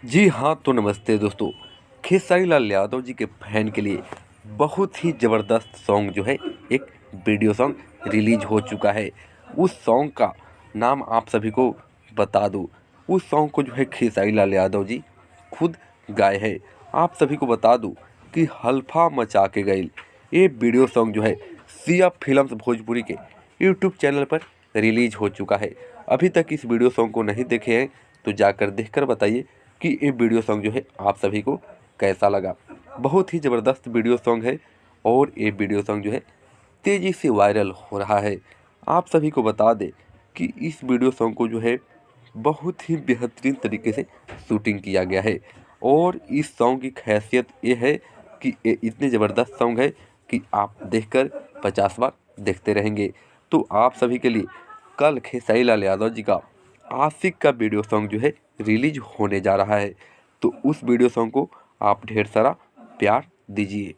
जी हाँ, तो नमस्ते दोस्तों। खेसारी लाल यादव जी के फैन के लिए बहुत ही ज़बरदस्त सॉन्ग जो है एक वीडियो सॉन्ग रिलीज हो चुका है। उस सॉन्ग का नाम आप सभी को बता दूँ। उस सॉन्ग को जो है खेसारी लाल यादव जी खुद गाए हैं। आप सभी को बता दूँ कि हल्फा मचा के गइल ये वीडियो सॉन्ग जो है सिया फिल्म्स भोजपुरी के यूट्यूब चैनल पर रिलीज हो चुका है। अभी तक इस वीडियो सॉन्ग को नहीं देखे हैं तो जाकर देखकर बताइए कि ये वीडियो सॉन्ग जो है आप सभी को कैसा लगा। बहुत ही ज़बरदस्त वीडियो सॉन्ग है और ये वीडियो सॉन्ग जो है तेज़ी से वायरल हो रहा है। आप सभी को बता दें कि इस वीडियो सॉन्ग को जो है बहुत ही बेहतरीन तरीके से शूटिंग किया गया है और इस सॉन्ग की ख़ासियत ये है कि ये इतने ज़बरदस्त सॉन्ग है कि आप देखकर 50 बार देखते रहेंगे। तो आप सभी के लिए कल खेसारी लाल यादव जी का आशिक का वीडियो सॉन्ग जो है रिलीज होने जा रहा है। तो उस वीडियो सॉन्ग को आप ढेर सारा प्यार दीजिए।